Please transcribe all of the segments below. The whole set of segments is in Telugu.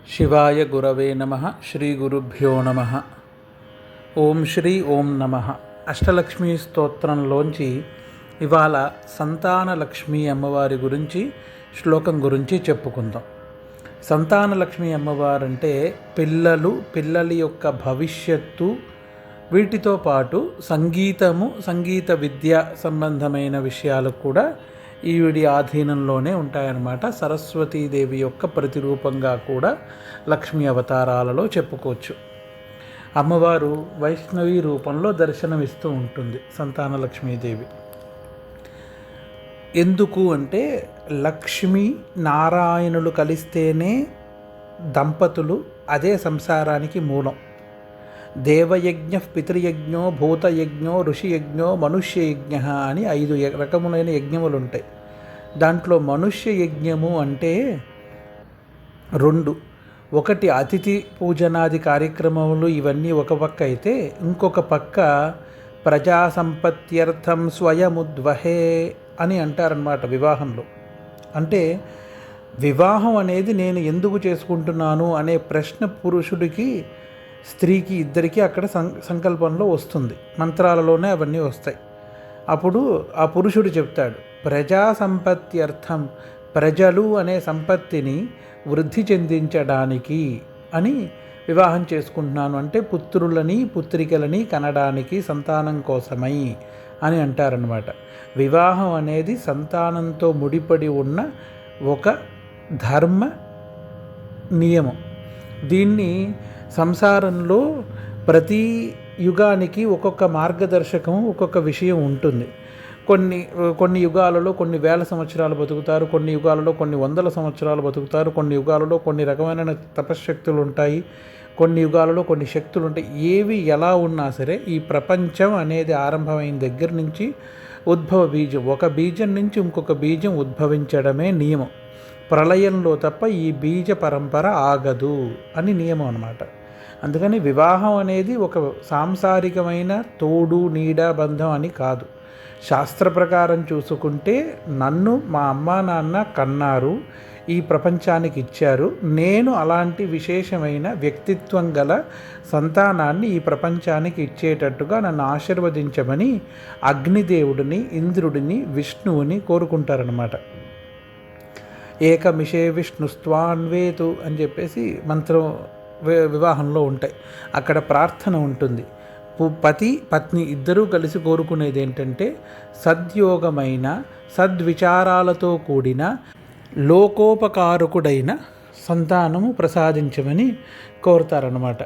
శివాయ గురవే నమః. శ్రీ గురుభ్యో నమః. ఓం శ్రీ ఓం నమః. అష్టలక్ష్మీ స్తోత్రంలోంచి ఇవాళ సంతాన లక్ష్మీ అమ్మవారి గురించి శ్లోకం గురించి చెప్పుకుందాం. సంతాన లక్ష్మీ అమ్మవారంటే పిల్లల యొక్క భవిష్యత్తు, వీటితో పాటు సంగీత విద్య సంబంధమైన విషయాలు కూడా ఈవిడి ఆధీనంలోనే ఉంటాయన్నమాట. సరస్వతీదేవి యొక్క ప్రతిరూపంగా కూడా లక్ష్మీ అవతారాలలో చెప్పుకోవచ్చు. అమ్మవారు వైష్ణవి రూపంలో దర్శనమిస్తూ ఉంటుంది సంతాన లక్ష్మీదేవి. ఎందుకు అంటే లక్ష్మీ నారాయణులు కలిస్తేనే దంపతులు, అదే సంసారానికి మూలం. దేవయజ్ఞ, పితృయజ్ఞో, భూతయజ్ఞో, ఋషియజ్ఞో, మనుష్యయజ్ఞ అని 5 రకములైన యజ్ఞములు ఉంటాయి. దాంట్లో మనుష్య యజ్ఞము అంటే 2. ఒకటి అతిథి పూజనాది కార్యక్రమములు, ఇవన్నీ ఒక పక్క అయితే, ఇంకొక పక్క ప్రజా సంపత్త్యర్థం స్వయముద్వహే అని అంటారన్నమాట వివాహంలో. అంటే వివాహం అనేది నేను ఎందుకు చేసుకుంటున్నాను అనే ప్రశ్న పురుషుడికి, స్త్రీకి, ఇద్దరికీ అక్కడ సంకల్పంలో వస్తుంది. మంత్రాలలోనే అవన్నీ వస్తాయి. అప్పుడు ఆ పురుషుడు చెప్తాడు, ప్రజా సంపత్త్యర్థం, ప్రజలు అనే సంపత్తిని వృద్ధి చెందించడానికి అని వివాహం చేసుకుంటున్నాను. అంటే పుత్రులని పుత్రికలని కనడానికి, సంతానం కోసమై అని అంటారనమాట. వివాహం అనేది సంతానంతో ముడిపడి ఉన్న ఒక ధర్మ నియమం. దీన్ని సంసారంలో ప్రతి యుగానికి ఒక్కొక్క మార్గదర్శకం, ఒక్కొక్క విషయం ఉంటుంది. కొన్ని యుగాలలో కొన్ని వేల సంవత్సరాలు బతుకుతారు, కొన్ని యుగాలలో కొన్ని వందల సంవత్సరాలు బతుకుతారు, కొన్ని యుగాలలో కొన్ని రకమైన తపశ్శక్తులు ఉంటాయి, కొన్ని యుగాలలో కొన్ని శక్తులు ఉంటాయి. ఏవి ఎలా ఉన్నా సరే ఈ ప్రపంచం అనేది ఆరంభమైన దగ్గర నుంచి ఉద్భవ బీజం, ఒక బీజం నుంచి ఇంకొక బీజం ఉద్భవించడమే నియమం. ప్రళయంలో తప్ప ఈ బీజ పరంపర ఆగదు అని నియమం అన్నమాట. అందుకని వివాహం అనేది ఒక సాంసారికమైన తోడు నీడ బంధం అని కాదు. శాస్త్ర ప్రకారం చూసుకుంటే నన్ను మా అమ్మా నాన్న కన్నారు, ఈ ప్రపంచానికి ఇచ్చారు, నేను అలాంటి విశేషమైన వ్యక్తిత్వం గల సంతానాన్ని ఈ ప్రపంచానికి ఇచ్చేటట్టుగా నన్ను ఆశీర్వదించమని అగ్నిదేవుడిని, ఇంద్రుడిని, విష్ణువుని కోరుకుంటారనమాట. ఏకమిషే విష్ణుస్త్వాన్వేతు అని చెప్పేసి మంత్రం వివాహంలో ఉంటాయి. అక్కడ ప్రార్థన ఉంటుంది. పతి పత్ని ఇద్దరూ కలిసి కోరుకునేది ఏంటంటే సద్యోగమైన, సద్విచారాలతో కూడిన, లోకోపకారకుడైన సంతానము ప్రసాదించమని కోరుతారన్నమాట.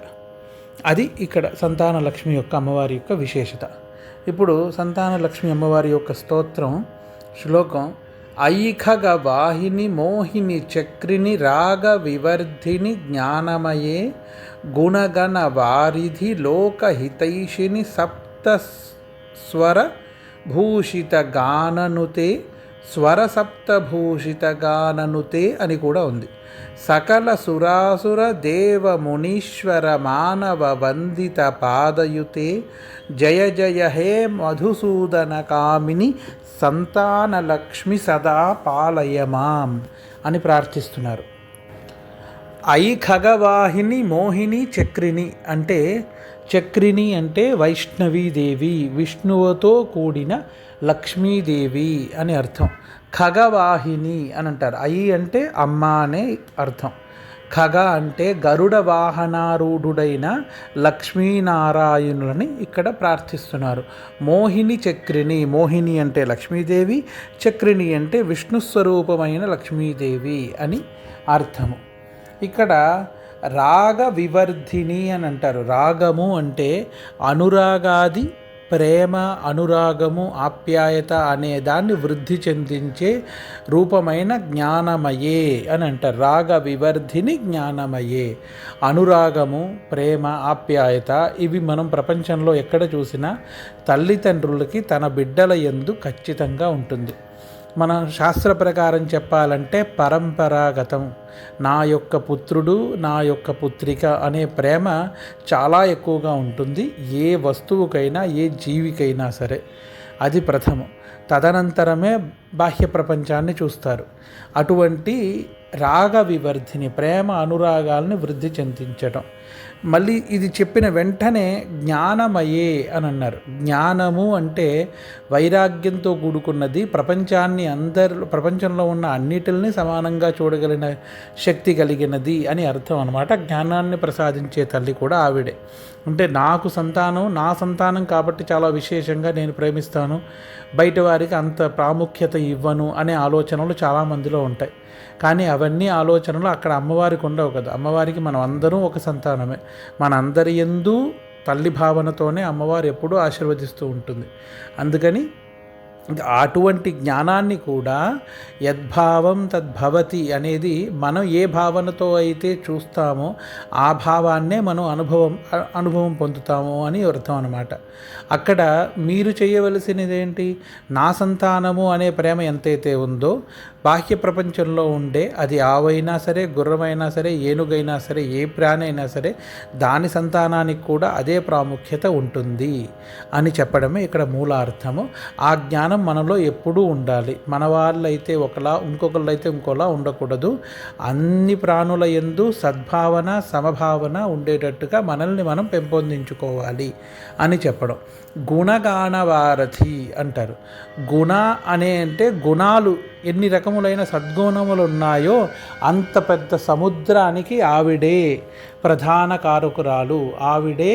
అది ఇక్కడ సంతాన లక్ష్మి యొక్క అమ్మవారి యొక్క విశేషత. ఇప్పుడు సంతాన లక్ష్మి అమ్మవారి యొక్క స్తోత్రం శ్లోకం: ఐఖగ వాహిని మోహిని చక్రిని రాగ వివర్ధిని జ్ఞానమయే గుణగణ వారిధి లోకహితైషిని సప్త స్వర భూషిత గాననుతే, స్వర సప్తభూషిత గాననుతే అని కూడా ఉంది. సకల సురాసుర దేవ మునీశ్వర మానవ వందిత పాదయుతే, జయ జయ హే మధుసూదన కామిని సంతాన లక్ష్మి సదా పాలయమాం అని ప్రార్థిస్తున్నారు. ఐ ఖగవాహిని మోహిని చక్రిని అంటే, చక్రిని అంటే వైష్ణవీదేవి, విష్ణువుతో కూడిన లక్ష్మీదేవి అని అర్థం. ఖగవాహిని అని అంటారు. ఐ అంటే అమ్మ అనే అర్థం. ఖగ అంటే గరుడ వాహనారూఢుడైన లక్ష్మీనారాయణులని ఇక్కడ ప్రార్థిస్తున్నారు. మోహిని చక్రిని, మోహిని అంటే లక్ష్మీదేవి, చక్రిని అంటే విష్ణుస్వరూపమైన లక్ష్మీదేవి అని అర్థము. ఇక్కడ రాగ వివర్ధిని అని అంటారు. రాగము అంటే అనురాగాది, ప్రేమ, అనురాగము, ఆప్యాయత అనే దాన్ని వృద్ధి చెందించే రూపమైన జ్ఞానమయే అని అంటారు. రాగ వివర్ధిని జ్ఞానమయే. అనురాగము, ప్రేమ, ఆప్యాయత ఇవి మనం ప్రపంచంలో ఎక్కడ చూసినా తల్లిదండ్రులకి తన బిడ్డల యందు ఖచ్చితంగా ఉంటుంది. మన శాస్త్ర ప్రకారం చెప్పాలంటే పరంపరాగతం. నా యొక్క పుత్రుడు, నా యొక్క పుత్రిక అనే ప్రేమ చాలా ఎక్కువగా ఉంటుంది ఏ వస్తువుకైనా, ఏ జీవికైనా సరే. అది ప్రథమం. తదనంతరమే బాహ్య ప్రపంచాన్ని చూస్తారు. అటువంటి రాగ వివర్ధిని, ప్రేమ అనురాగాల్ని వృద్ధి చెందించడం. మళ్ళీ ఇది చెప్పిన వెంటనే జ్ఞానమయే అని అన్నారు. జ్ఞానము అంటే వైరాగ్యంతో కూడుకున్నది, ప్రపంచంలో ఉన్న అన్నిటిని సమానంగా చూడగలిగిన శక్తి కలిగినది అని అర్థం అన్నమాట. జ్ఞానాన్ని ప్రసాదించే తల్లి కూడా ఆవిడే. అంటే నా సంతానం కాబట్టి చాలా విశేషంగా నేను ప్రేమిస్తాను, బయట వారికి అంత ప్రాముఖ్యత ఇవ్వను అనే ఆలోచనలు చాలామందిలో ఉంటాయి. కానీ అవన్నీ ఆలోచనలు అక్కడ అమ్మవారికి ఉండవు కదా. అమ్మవారికి మనం అందరం ఒక సంతానమే. మనందరి యందు తల్లి భావనతోనే అమ్మవారు ఎప్పుడూ ఆశీర్వదిస్తూ ఉంటుంది. అందుకని అటువంటి జ్ఞానాన్ని కూడా యద్భావం తద్భవతి అనేది మనం ఏ భావనతో అయితే చూస్తామో ఆ భావాన్నే మనం అనుభవం పొందుతాము అని అర్థం అన్నమాట. అక్కడ మీరు చేయవలసినది ఏంటి? నా సంతానము అనే ప్రేమ ఎంతైతే ఉందో బాహ్య ప్రపంచంలో ఉండే, అది ఆవైనా సరే, గుర్రమైనా సరే, ఏనుగైనా సరే, ఏ ప్రాణి అయినా సరే, దాని సంతానానికి కూడా అదే ప్రాముఖ్యత ఉంటుంది అని చెప్పడమే ఇక్కడ మూలార్థము. ఆ జ్ఞానం మనలో ఎప్పుడూ ఉండాలి. మన వాళ్ళైతే ఒకలా, ఇంకొకళ్ళైతే ఇంకోలా ఉండకూడదు. అన్ని ప్రాణుల యందు సద్భావన, సమభావన ఉండేటట్టుగా మనల్ని మనం పెంపొందించుకోవాలి అని చెప్పడం. గుణగానవారధి అంటారు. గుణ అంటే గుణాలు ఎన్ని రకములైన సద్గుణములు ఉన్నాయో అంత పెద్ద సముద్రానికి ఆవిడే ప్రధాన కారకురాలు, ఆవిడే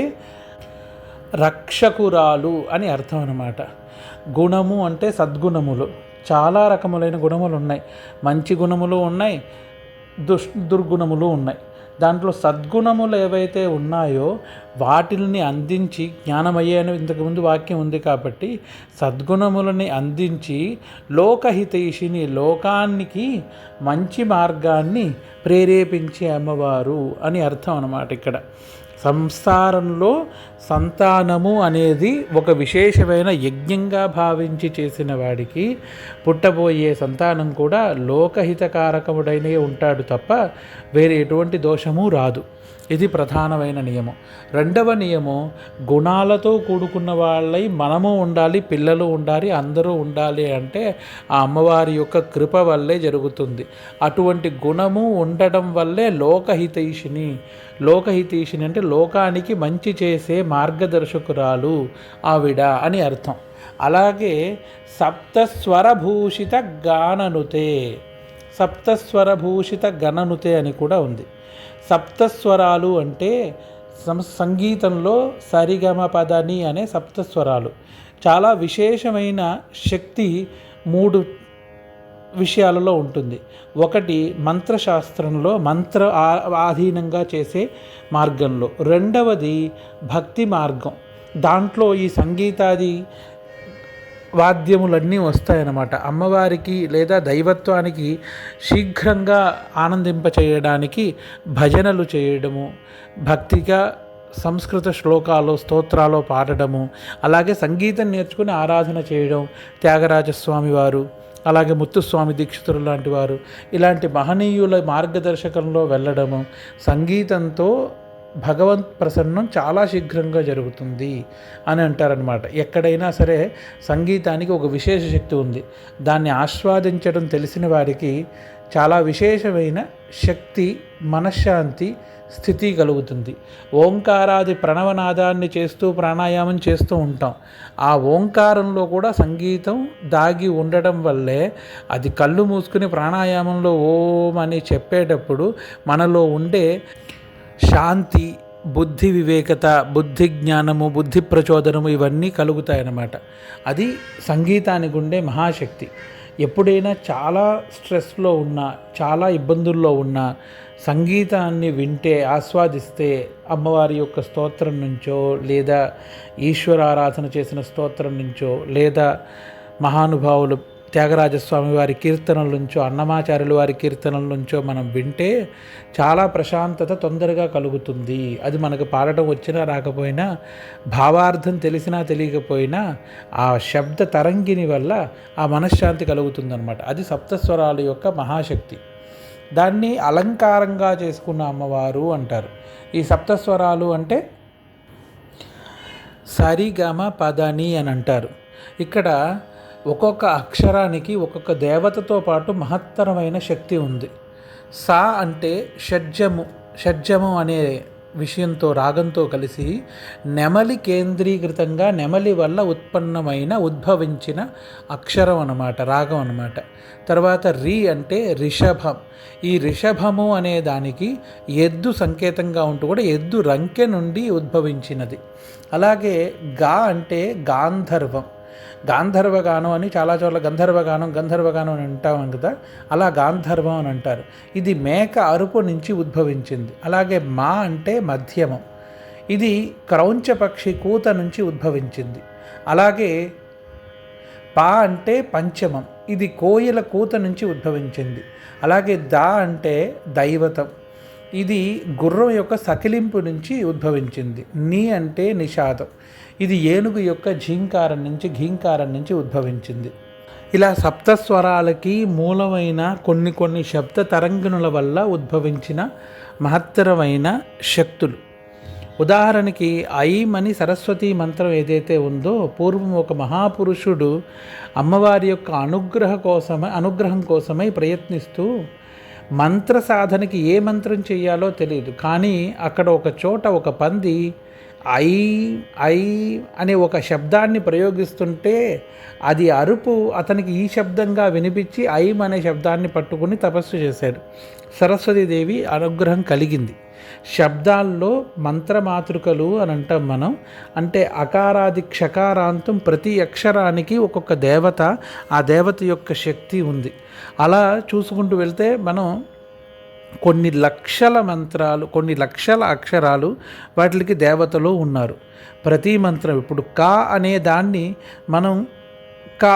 రక్షకురాలు అని అర్థం అన్నమాట. గుణము అంటే సద్గుణములు. చాలా రకములైన గుణములు ఉన్నాయి. మంచి గుణములు ఉన్నాయి, దుర్గుణములు ఉన్నాయి. దాంట్లో సద్గుణములు ఏవైతే ఉన్నాయో వాటిని అందించి, జ్ఞానమయ్యే అని ఇంతకుముందు వాక్యం ఉంది కాబట్టి సద్గుణములని అందించి లోకహితైషిని, లోకానికి మంచి మార్గాన్ని ప్రేరేపించే అమ్మవారు అని అర్థం అన్నమాట. ఇక్కడ సంసారంలో సంతానము అనేది ఒక విశేషమైన యజ్ఞంగా భావించి చేసిన వాడికి పుట్టబోయే సంతానం కూడా లోకహితకారకముడైనే ఉంటాడు తప్ప వేరే ఎటువంటి దోషము రాదు. ఇది ప్రధానమైన నియమం. రెండవ నియమం, గుణాలతో కూడుకున్న వాళ్ళై మనము ఉండాలి, పిల్లలు ఉండాలి, అందరూ ఉండాలి అంటే ఆ అమ్మవారి యొక్క కృప వల్లే జరుగుతుంది. అటువంటి గుణము ఉండడం వల్లే లోకహితైషిని అంటే లోకానికి మంచి చేసే మార్గదర్శకురాలు ఆవిడ అని అర్థం. అలాగే సప్తస్వరభూషిత గణనుతే అని కూడా ఉంది. సప్తస్వరాలు అంటే సంగీతంలో సరిగమ పదని అనే సప్తస్వరాలు. చాలా విశేషమైన శక్తి 3 విషయాలలో ఉంటుంది. ఒకటి మంత్రశాస్త్రంలో ఆధీనంగా చేసే మార్గంలో, రెండవది భక్తి మార్గం. దాంట్లో ఈ సంగీతాది వాద్యములన్నీ వస్తాయన్నమాట. అమ్మవారికి లేదా దైవత్వానికి శీఘ్రంగా ఆనందింపచేయడానికి భజనలు చేయడము, భక్తిగా సంస్కృత శ్లోకాలు, స్తోత్రాలు పాడడము, అలాగే సంగీతం నేర్చుకుని ఆరాధన చేయడం. త్యాగరాజస్వామి వారు, అలాగే ముత్తుస్వామి దీక్షితులు లాంటి వారు ఇలాంటి మహనీయుల మార్గదర్శకంలో వెళ్ళడము, సంగీతంతో భగవంత్ ప్రసన్నం చాలా శీఘ్రంగా జరుగుతుంది అని అంటారనమాట. ఎక్కడైనా సరే సంగీతానికి ఒక విశేష శక్తి ఉంది. దాన్ని ఆస్వాదించడం తెలిసిన వారికి చాలా విశేషమైన శక్తి, మనశ్శాంతి, స్థితి కలుగుతుంది. ఓంకారాది ప్రణవనాదాన్ని చేస్తూ ప్రాణాయామం చేస్తూ ఉంటాం. ఆ ఓంకారంలో కూడా సంగీతం దాగి ఉండడం వల్లే అది కళ్ళు మూసుకుని ప్రాణాయామంలో ఓం అని చెప్పేటప్పుడు మనలో ఉండే శాంతి, బుద్ధి వివేకత, బుద్ధి జ్ఞానము, బుద్ధి ప్రచోదనము ఇవన్నీ కలుగుతాయన్నమాట. అది సంగీతానికి ఉండే మహాశక్తి. ఎప్పుడైనా చాలా స్ట్రెస్లో ఉన్నా, చాలా ఇబ్బందుల్లో ఉన్నా సంగీతాన్ని వింటే, ఆస్వాదిస్తే, అమ్మవారి యొక్క స్తోత్రం నుంచో లేదా ఈశ్వరారాధన చేసిన స్తోత్రం నుంచో లేదా మహానుభావులు త్యాగరాజస్వామి వారి కీర్తనల నుంచో, అన్నమాచార్యుల వారి కీర్తనల నుంచో మనం వింటే చాలా ప్రశాంతత తొందరగా కలుగుతుంది. అది మనకు పాడటం వచ్చినా రాకపోయినా, భావార్థం తెలిసినా తెలియకపోయినా ఆ శబ్ద తరంగిణి వల్ల ఆ మనశ్శాంతి కలుగుతుందన్నమాట. అది సప్తస్వరాల యొక్క మహాశక్తి. దాన్ని అలంకారంగా చేసుకున్న అమ్మవారు అంటారు. ఈ సప్తస్వరాలు అంటే సరిగమ పదని అని అంటారు. ఇక్కడ ఒక్కొక్క అక్షరానికి ఒక్కొక్క దేవతతో పాటు మహత్తరమైన శక్తి ఉంది. సా అంటే షడ్జము అనే విషయంతో రాగంతో కలిసి నెమలి కేంద్రీకృతంగా నెమలి వల్ల ఉద్భవించిన అక్షరం అన్నమాట, రాగం అన్నమాట. తర్వాత రి అంటే రిషభం. ఈ రిషభము అనే దానికి ఎద్దు సంకేతంగా ఉంటూ కూడా ఎద్దు రంకె నుండి ఉద్భవించినది. అలాగే గా అంటే గాంధర్వం. గాంధర్వగానం అని చాలా చోట్ల గంధర్వగానం అని అంటాం కదా, అలా గాంధర్వం అని అంటారు. ఇది మేక అరుపు నుంచి ఉద్భవించింది. అలాగే మా అంటే మధ్యమం. ఇది క్రౌంచ పక్షి కూత నుంచి ఉద్భవించింది. అలాగే పా అంటే పంచమం. ఇది కోయిల కూత నుంచి ఉద్భవించింది. అలాగే దా అంటే దైవతం. ఇది గుర్రం యొక్క సకిలింపు నుంచి ఉద్భవించింది. నీ అంటే నిషాదం. ఇది ఏనుగు యొక్క ఘీంకారం నుంచి ఉద్భవించింది. ఇలా సప్తస్వరాలకి మూలమైన కొన్ని శబ్ద తరంగిణుల వల్ల ఉద్భవించిన మహత్తరమైన శక్తులు. ఉదాహరణకి ఐం అని సరస్వతీ మంత్రం ఏదైతే ఉందో, పూర్వం ఒక మహాపురుషుడు అమ్మవారి యొక్క అనుగ్రహం కోసమై ప్రయత్నిస్తూ మంత్ర సాధనకి ఏ మంత్రం చేయాలో తెలియదు. కానీ అక్కడ ఒక చోట ఒక పంది ఐ ఐ అనే ఒక శబ్దాన్ని ప్రయోగిస్తుంటే అది అరుపు అతనికి ఈ శబ్దంగా వినిపించి ఐం అనే శబ్దాన్ని పట్టుకుని తపస్సు చేశాడు. సరస్వతీదేవి అనుగ్రహం కలిగింది. శబ్దాల్లో మంత్రమాతృకలు అని అంటాం మనం. అంటే అకారాది క్షకారాంతం ప్రతి అక్షరానికి ఒక్కొక్క దేవత, ఆ దేవత యొక్క శక్తి ఉంది. అలా చూసుకుంటూ వెళ్తే మనం కొన్ని లక్షల మంత్రాలు, కొన్ని లక్షల అక్షరాలు వాటికి దేవతలు ఉన్నారు. ప్రతి మంత్రం ఇప్పుడు కా అనే దాన్ని మనం క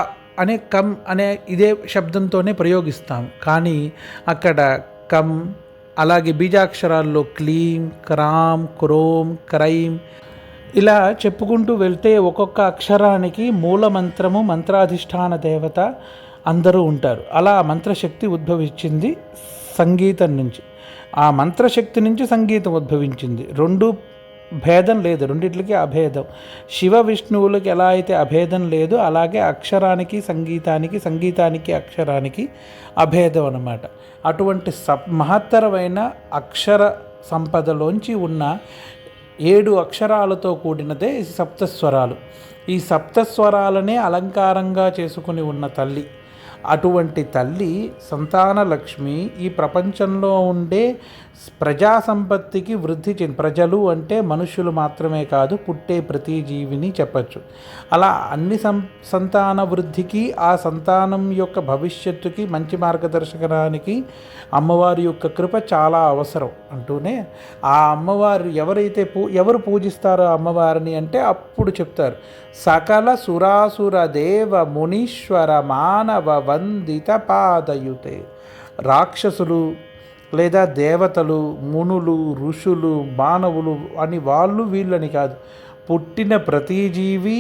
అనే కమ్ అనే ఇదే శబ్దంతోనే ప్రయోగిస్తాం. కానీ అక్కడ కమ్, అలాగే బీజాక్షరాల్లో క్లీం, క్రామ్, క్రోమ్, క్రైమ్ ఇలా చెప్పుకుంటూ వెళ్తే ఒక్కొక్క అక్షరానికి మూల మంత్రము, మంత్రాధిష్టాన దేవత అందరూ ఉంటారు. అలా మంత్రశక్తి ఉద్భవించింది సంగీతం నుంచి. ఆ మంత్రశక్తి నుంచి సంగీతం ఉద్భవించింది. రెండు భేదం లేదు, రెండిట్లకి అభేదం. శివ విష్ణువులకి ఎలా అయితే అభేదం లేదు, అలాగే అక్షరానికి సంగీతానికి, సంగీతానికి అక్షరానికి అభేదం అన్నమాట. అటువంటి మహత్తరమైన అక్షర సంపదలోంచి ఉన్న 7 అక్షరాలతో కూడినదే సప్తస్వరాలు. ఈ సప్తస్వరాలనే అలంకారంగా చేసుకుని ఉన్న తల్లి. అటువంటి తల్లి సంతాన లక్ష్మి ఈ ప్రపంచంలో ఉండే ప్రజా సంపత్తికి వృద్ధి ప్రజలు అంటే మనుషులు మాత్రమే కాదు, పుట్టే ప్రతి జీవిని చెప్పచ్చు. అలా అన్ని సంతాన వృద్ధికి, ఆ సంతానం యొక్క భవిష్యత్తుకి మంచి మార్గదర్శకానికి అమ్మవారి యొక్క కృప చాలా అవసరం అంటూనే, ఆ అమ్మవారు ఎవరు పూజిస్తారో అమ్మవారిని అంటే అప్పుడు చెప్తారు, సకల సురాసుర దేవ మునీశ్వర మానవ వందిత పాదయుతే. రాక్షసులు లేదా దేవతలు, మునులు, ఋషులు, మానవులు అని వాళ్ళు వీళ్ళని కాదు, పుట్టిన ప్రతి జీవి,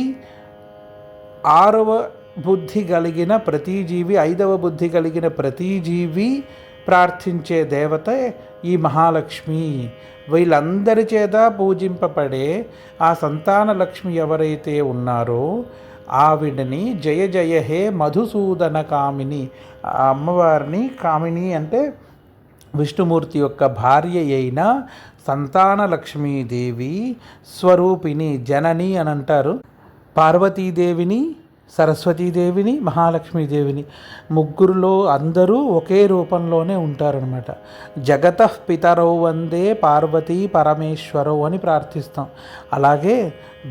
6వ బుద్ధి కలిగిన ప్రతి జీవి, 5వ బుద్ధి కలిగిన ప్రతి జీవి ప్రార్థించే దేవత ఈ మహాలక్ష్మి. వీళ్ళందరి చేత పూజింపబడే ఆ సంతాన లక్ష్మి ఎవరైతే ఉన్నారో ఆవిడని జయ జయ హే మధుసూదన కామిని, ఆ అమ్మవారిని, కామిని అంటే విష్ణుమూర్తి యొక్క భార్య అయిన సంతాన లక్ష్మీదేవి స్వరూపిణి, జనని అని అంటారు. పార్వతీదేవిని, సరస్వతీదేవిని, మహాలక్ష్మీదేవిని ముగ్గురులో అందరూ ఒకే రూపంలోనే ఉంటారనమాట. జగతః పితరౌ వందే పార్వతీ పరమేశ్వరౌ అని ప్రార్థిస్తాం. అలాగే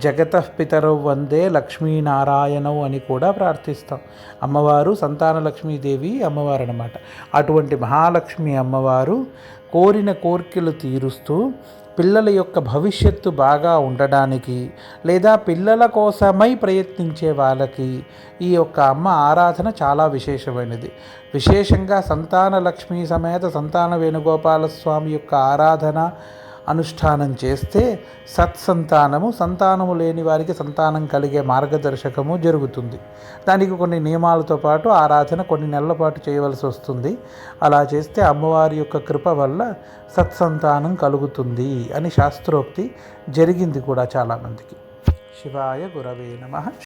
జగతః పితరౌ వందే లక్ష్మీనారాయణౌ అని కూడా ప్రార్థిస్తాం. అమ్మవారు సంతాన లక్ష్మీదేవి అమ్మవారు అనమాట. అటువంటి మహాలక్ష్మి అమ్మవారు కోరిన కోర్కెలు తీరుస్తూ పిల్లల యొక్క భవిష్యత్తు బాగా ఉండడానికి, లేదా పిల్లల కోసమై ప్రయత్నించే వాళ్ళకి ఈ యొక్క అమ్మ ఆరాధన చాలా విశేషమైనది. విశేషంగా సంతాన లక్ష్మీ సమేత సంతాన వేణుగోపాలస్వామి యొక్క ఆరాధన అనుష్ఠానం చేస్తే సంతానము లేని వారికి సంతానం కలిగే మార్గదర్శకము జరుగుతుంది. దానికి కొన్ని నియమాలతో పాటు ఆరాధన కొన్ని నెలల పాటు చేయవలసి వస్తుంది. అలా చేస్తే అమ్మవారి యొక్క కృప వల్ల సత్సంతానం కలుగుతుంది అని శాస్త్రోక్తి జరిగింది కూడా చాలామందికి. శివాయ గురవే నమః.